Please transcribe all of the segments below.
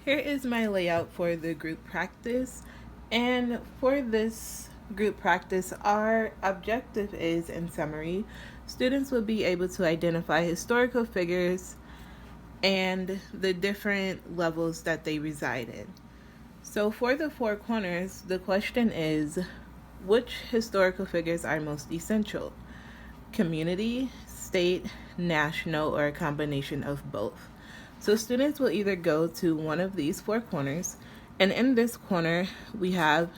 Here is my layout for the group practice. And for this group practice, our objective is, in summary, students will be able to identify historical figures and the different levels that they reside in. So for the four corners, the question is, which historical figures are most essential? Community, state, national, or a combination of both. So students will either go to one of these four corners, and in this corner we have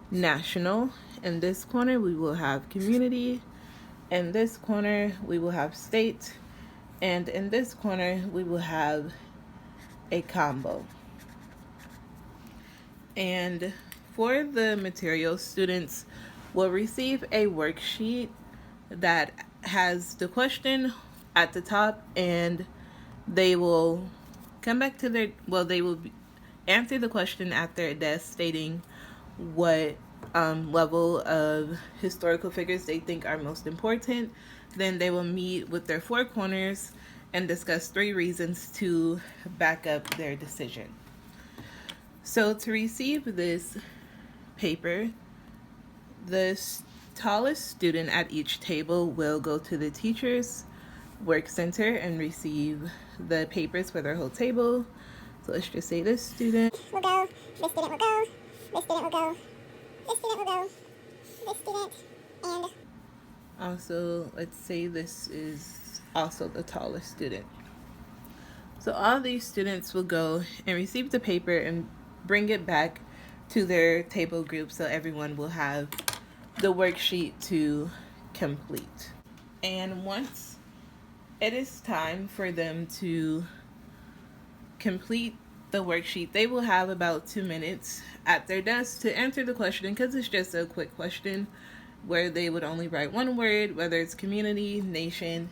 national, in this corner we will have community, in this corner we will have state, and in this corner we will have a combo. And for the material, students will receive a worksheet that has the question at the top, and they will come back to they will answer the question at their desk stating what level of historical figures they think are most important. Then they will meet with their four corners and discuss 3 reasons to back up their decision. So to receive this paper, the tallest student at each table will go to the teacher's work center and receive the papers for their whole table. So let's just say this student will go, this student will go, this student will go, this student will go, this student, and also, let's say this is also the tallest student. So all these students will go and receive the paper and bring it back to their table group, so everyone will have the worksheet to complete. And once it is time for them to complete the worksheet, they will have about 2 minutes at their desk to answer the question, because it's just a quick question where they would only write one word, whether it's community, nation,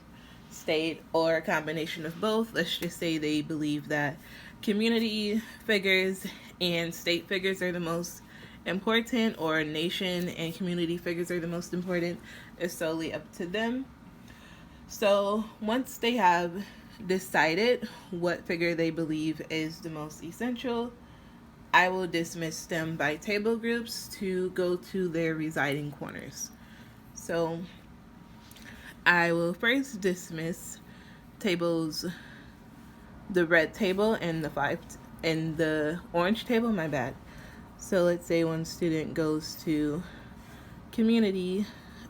state, or a combination of both. Let's just say they believe that community figures and state figures are the most important, or nation and community figures are the most important. It's solely up to them. So once they have decided what figure they believe is the most essential, I will dismiss them by table groups to go to their residing corners. So I will first dismiss tables, the red table and the orange table, my bad. So let's say one student goes to community,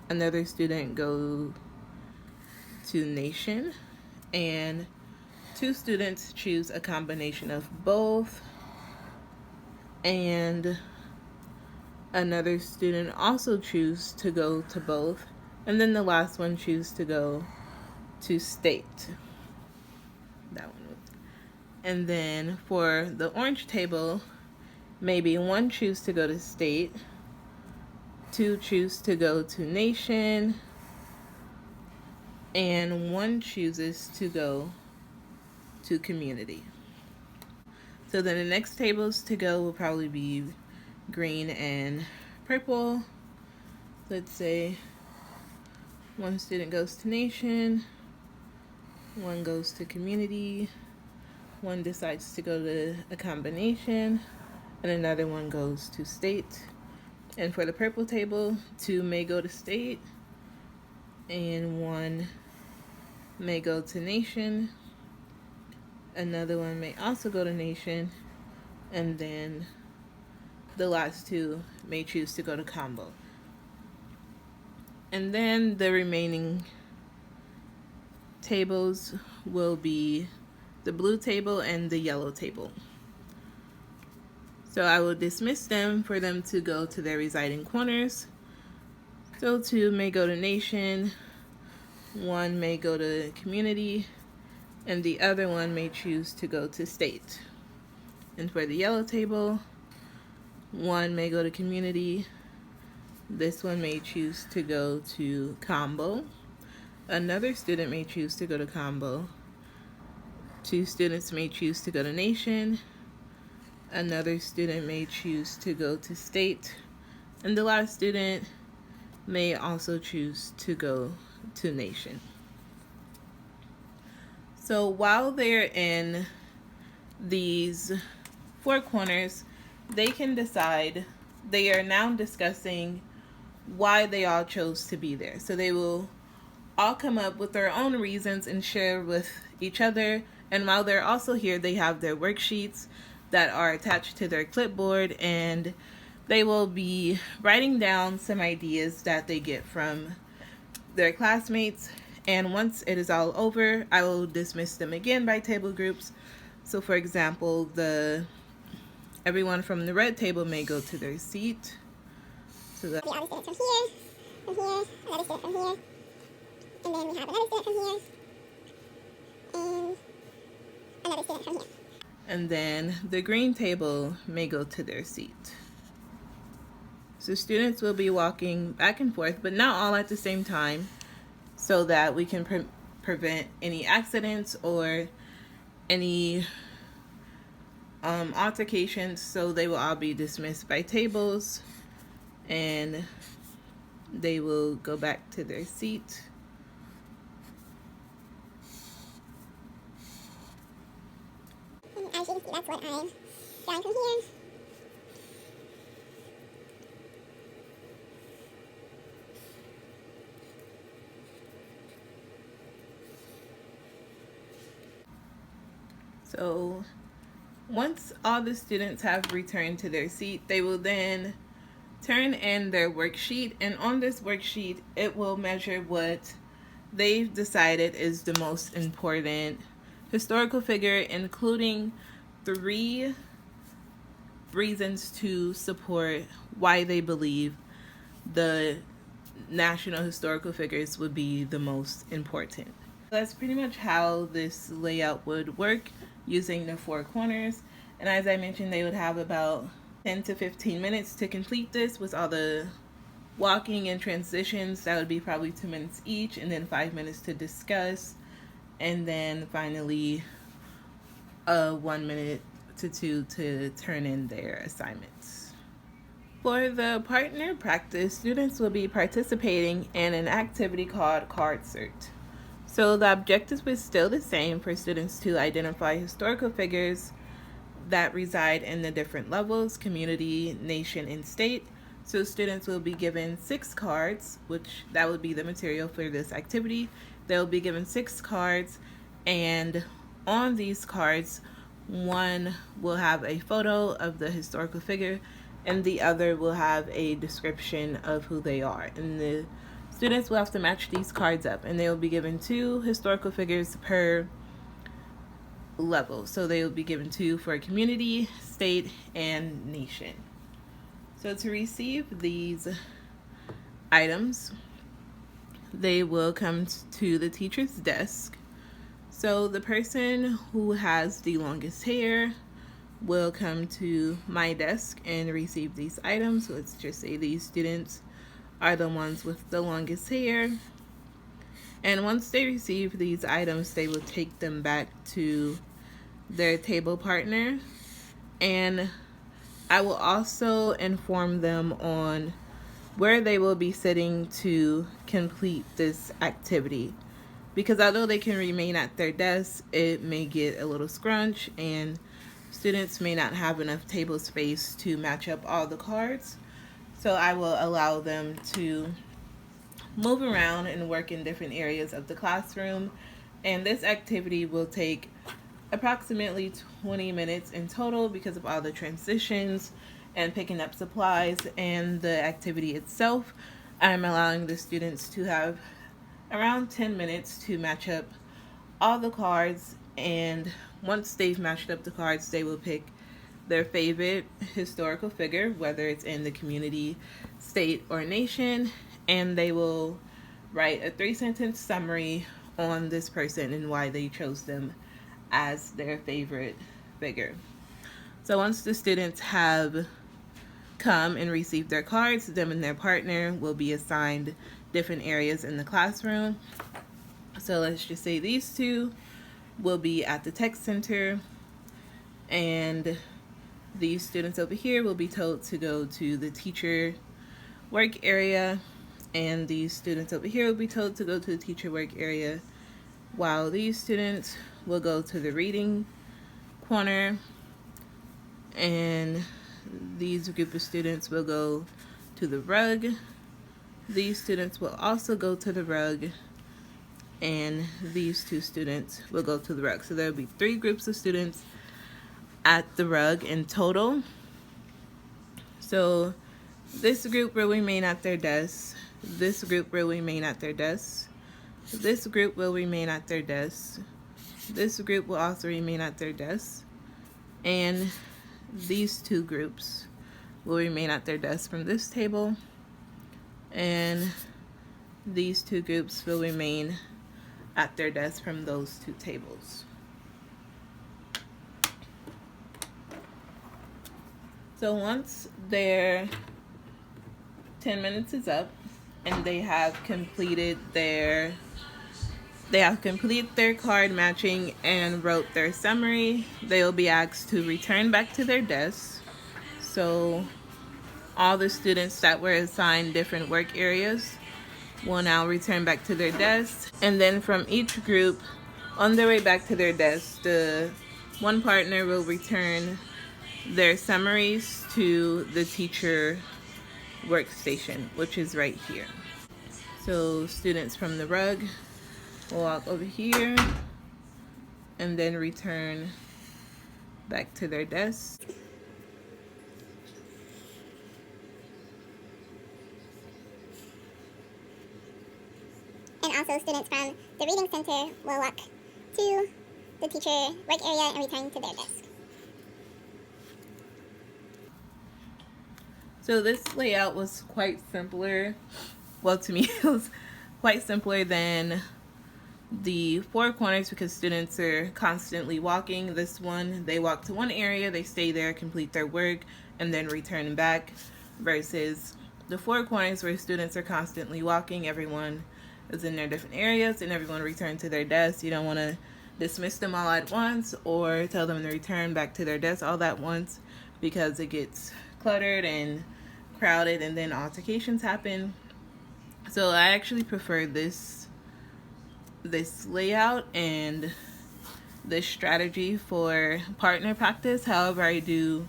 another student goes to nation, and 2 students choose a combination of both, and another student also choose to go to both, and then the last one choose to go to state. That one. And then for the orange table, maybe 1 choose to go to state, 2 choose to go to nation, and 1 chooses to go to community. So then the next tables to go will probably be green and purple. Let's say 1 student goes to nation, 1 goes to community, 1 decides to go to a combination, and another 1 goes to state. And for the purple table, 2 may go to state, and 1 may go to nation. Another 1 may also go to nation, and then the last 2 may choose to go to combo. And then the remaining tables will be the blue table and the yellow table. So I will dismiss them for them to go to their residing corners. So 2 may go to nation, 1 may go to community, and the other 1 may choose to go to state. And for the yellow table, 1 may go to community, this 1 may choose to go to combo, another student may choose to go to combo, 2 students may choose to go to nation, another student may choose to go to state, and the last student may also choose to go to nation. So while they're in these four corners, they can decide, they are now discussing why they all chose to be there. So they will all come up with their own reasons and share with each other. And while they're also here, they have their worksheets that are attached to their clipboard, and they will be writing down some ideas that they get from their classmates. And once it is all over, I will dismiss them again by table groups. So for example, everyone from the red table may go to their seat. So that all the students from here, another student from here, and then we have another student from here, and another student from here. And then the green table may go to their seat. So students will be walking back and forth, but not all at the same time, so that we can prevent any accidents or any altercations. So they will all be dismissed by tables, and they will go back to their seat. And as you can see, that's what I'm drawing from here. So once all the students have returned to their seat, they will then turn in their worksheet, and on this worksheet it will measure what they've decided is the most important historical figure, including 3 reasons to support why they believe the national historical figures would be the most important. That's pretty much how this layout would work using the 4 corners. And as I mentioned, they would have about 10 to 15 minutes to complete this with all the walking and transitions. That would be probably 2 minutes each, and then 5 minutes to discuss, and then finally 1 minute to 2 to turn in their assignments. For the partner practice, students will be participating in an activity called Card Cert. So the objective is still the same for students to identify historical figures that reside in the different levels: community, nation, and state. So students will be given 6 cards, which that would be the material for this activity. They'll be given 6 cards, and on these cards, one will have a photo of the historical figure, and the other will have a description of who they are. And the students will have to match these cards up, and they will be given 2 historical figures per level. So they will be given 2 for community, state, and nation. So to receive these items, they will come to the teacher's desk. So the person who has the longest hair will come to my desk and receive these items. Let's just say these students are the ones with the longest hair. And once they receive these items, they will take them back to their table partner. And I will also inform them on where they will be sitting to complete this activity. Because although they can remain at their desk, it may get a little scrunch, and students may not have enough table space to match up all the cards. So I will allow them to move around and work in different areas of the classroom. And this activity will take approximately 20 minutes in total because of all the transitions and picking up supplies. And the activity itself, I'm allowing the students to have around 10 minutes to match up all the cards. And once they've matched up the cards, they will pick their favorite historical figure, whether it's in the community, state, or nation, and they will write a 3-sentence summary on this person and why they chose them as their favorite figure. So once the students have come and received their cards, them and their partner will be assigned different areas in the classroom. So let's just say these 2 will be at the tech center, and these students over here will be told to go to the teacher work area, and these students over here will be told to go to the teacher work area, while these students will go to the reading corner, and these group of students will go to the rug. These students will also go to the rug, and these two students will go to the rug. So there will be 3 groups of students at the rug in total. So this group will remain at their desks. This group will remain at their desks. This group will remain at their desks. This group will also remain at their desks. And these 2 groups will remain at their desks from this table. And these 2 groups will remain at their desks from those 2 tables. So once their 10 minutes is up and they have completed their card matching and wrote their summary, they will be asked to return back to their desks. So all the students that were assigned different work areas will now return back to their desks. And then from each group, on their way back to their desks, the one partner will return their summaries to the teacher workstation, which is right here. So students from the rug will walk over here and then return back to their desks. And also students from the reading center will walk to the teacher work area and return to their desk. So this layout was quite simpler. Well, to me, it was quite simpler than the 4 corners because students are constantly walking. This one, they walk to one area, they stay there, complete their work, and then return back, versus the 4 corners where students are constantly walking. Everyone is in their different areas and everyone returns to their desk. You don't want to dismiss them all at once or tell them to return back to their desk all at once because it gets cluttered and crowded and then altercations happen. So I actually prefer this layout and this strategy for partner practice. However, I do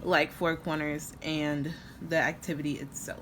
like 4 corners and the activity itself.